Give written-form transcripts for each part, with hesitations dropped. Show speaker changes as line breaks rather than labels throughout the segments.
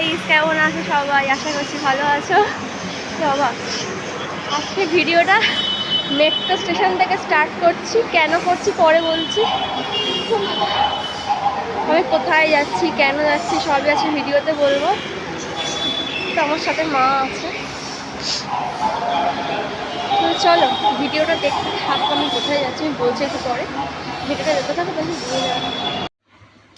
Guys, কেমন আছো সবাই? আশা করছি ভালো আছো। বাবা, আজকে ভিডিওটা মেট্রো স্টেশন থেকে স্টার্ট করছি। কেন করছি পরে বলছি। আমি কোথায় যাচ্ছি, কেন যাচ্ছি, সবই আছে ভিডিওতে বলবো। তো আমার সাথে মা আছে, তো চলো ভিডিওটা দেখতে থাকো। আমি কোথায় যাচ্ছি আমি বলছি একটু পরে। ভিডিওটা দেখতে থাকো, তাহলে বুঝে যাবে।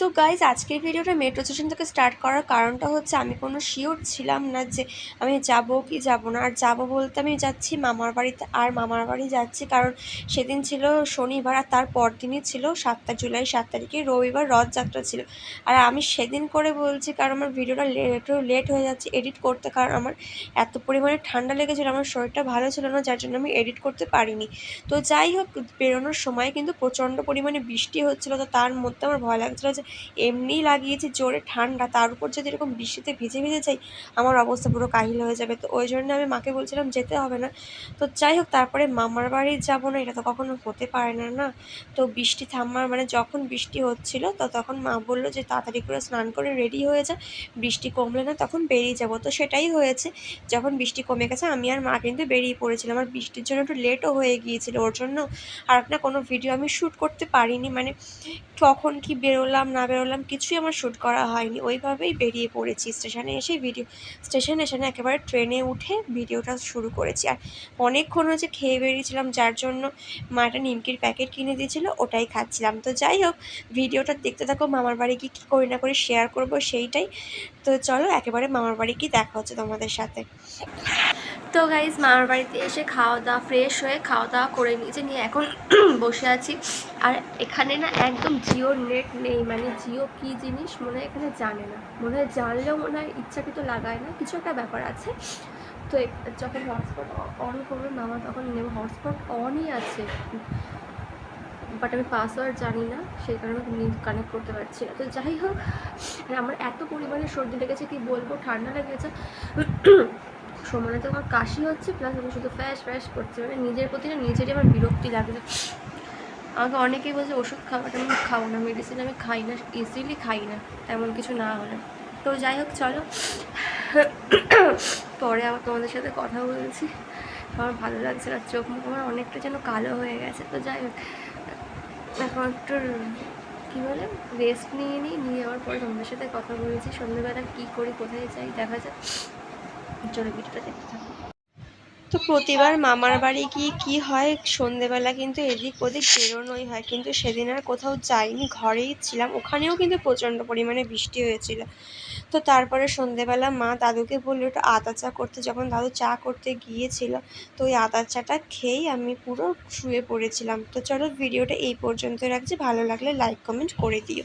তো গাইজ, আজকের ভিডিওটা মেট্রো স্টেশন থেকে স্টার্ট করার কারণটা হচ্ছে আমি কোনো শিওর ছিলাম না যে আমি যাব কি যাব না। আর যাব বলতে আমি যাচ্ছি মামার বাড়িতে, আর মামার বাড়ি যাচ্ছি কারণ সেদিন ছিল শনিবার, আর তার পরদিনই ছিল 7 জুলাই, 7 তারিখে রবিবার রথযাত্রা ছিল। আর আমি সেদিন করে বলছি কারণ আমার ভিডিওটা একটু লেট হয়ে যাচ্ছে এডিট করতে, কারণ আমার এত পরিমাণে ঠান্ডা লেগেছিলো, আমার শরীরটা ভালো ছিল না, যার জন্য আমি এডিট করতে পারিনি। তো যাই হোক, বেরোনোর সময় কিন্তু প্রচণ্ড পরিমাণে বৃষ্টি হচ্ছিলো, তো তার মধ্যে আমার ভয় লাগছিলো যে এমনিই লাগিয়েছি জোরে ঠান্ডা, তার উপর যদি এরকম বৃষ্টিতে ভিজে ভিজে যাই আমার অবস্থা পুরো কাহিল হয়ে যাবে। তো ওই জন্য আমি মাকে বলছিলাম যেতে হবে না। তো যাই হোক, তারপরে মামার বাড়ি যাবো না এটা তো কখনো হতে পারে না না। তো বৃষ্টি থামার মানে যখন বৃষ্টি হচ্ছিল তো তখন মা বললো যে তাড়াতাড়ি করে স্নান করে রেডি হয়ে যা, বৃষ্টি কমলে না তখন বেরিয়ে যাব। তো সেটাই হয়েছে, যখন বৃষ্টি কমে গেছে আমি আর মা কিন্তু বেরিয়ে পড়েছিলাম। আর বৃষ্টির জন্য একটু লেটও হয়ে গিয়েছিল, ওর জন্য আর না কোনো ভিডিও আমি শ্যুট করতে পারিনি। মানে কখন কি বেরোলাম না বেরোলাম কিছুই আমার শ্যুট করা হয়নি, ওইভাবেই বেরিয়ে পড়েছি। স্টেশনে এসে স্টেশনে এসে না একেবারে ট্রেনে উঠে ভিডিওটা শুরু করেছি। আর অনেকক্ষণ হচ্ছে খেয়ে বেরিয়েছিলাম, যার জন্য মা একটা নিমকির প্যাকেট কিনে দিয়েছিলো, ওটাই খাচ্ছিলাম। তো যাই হোক, ভিডিওটা দেখতে থাকো, মামার বাড়ি কি কী করি না করে শেয়ার করব সেইটাই। তো চলো একেবারে মামার বাড়ি কি দেখা হচ্ছে তোমাদের সাথে। তো গাইজ, মামার বাড়িতে এসে খাওয়া দাওয়া ফ্রেশ হয়ে খাওয়া দাওয়া করে নিয়েছে, নিয়ে এখন বসে আছি। আর এখানে না একদম জিওর নেট নেই, মানে জিও কী জিনিস মনে হয় এখানে জানে না, মনে হয় জানলেও মনে হয় ইচ্ছাকৃত লাগায় না, কিছু একটা ব্যাপার আছে। তো যখন হটস্পট অন করবে মামা তখন নেব, হটস্পট অনই আছে বাট আমি পাসওয়ার্ড জানি না, সেই কারণে কানেক্ট করতে পারছি না। তো যাই হোক, আমার এত পরিমাণে সর্দি লেগেছে কি বলবো, ঠান্ডা লেগেছে, সমানে তো আমার কাশি হচ্ছে, প্লাস আমি শুধু ফ্যাশ ফ্যাশ করছি, মানে নিজের প্রতি না নিজেরই আমার বিরক্তি লাগছে। আমাকে অনেকেই বলছে ওষুধ খাওয়াটা আমি খাও না, মেডিসিন আমি খাই না, ইজিলি খাই না তেমন কিছু না হলে। তো যাই হোক চলো, পরে আবার তোমাদের সাথে কথা বলছি। আমার ভালো লাগছে না, চোখ মুখ আমার অনেকটা যেন কালো হয়ে গেছে। তো যাই হোক, এখন একটু কী বলে রেস্ট নিয়ে আবার পরে তোমাদের সাথে কথা বলেছি। সন্ধ্যেবেলা কী করি কোথায় যাই দেখা যাক, চলো ভিডিওটা দেখতে থাকো। তো প্রতিবার মামার বাড়ি গিয়ে কী হয়, সন্ধেবেলা কিন্তু এদিক ওদিক বেরোনোই হয়, কিন্তু সেদিন আর কোথাও যাইনি, ঘরেই ছিলাম। ওখানেও কিন্তু প্রচণ্ড পরিমাণে বৃষ্টি হয়েছিল। তো তারপরে সন্ধেবেলা মা দাদুকে বললো একটু আদা চা করতে, যখন দাদু চা করতে গিয়েছিল তো ওই আদা চাটা খেয়েই আমি পুরো শুয়ে পড়েছিলাম। তো চলো ভিডিওটা এই পর্যন্ত রাখছি, ভালো লাগলে লাইক কমেন্ট করে দিও।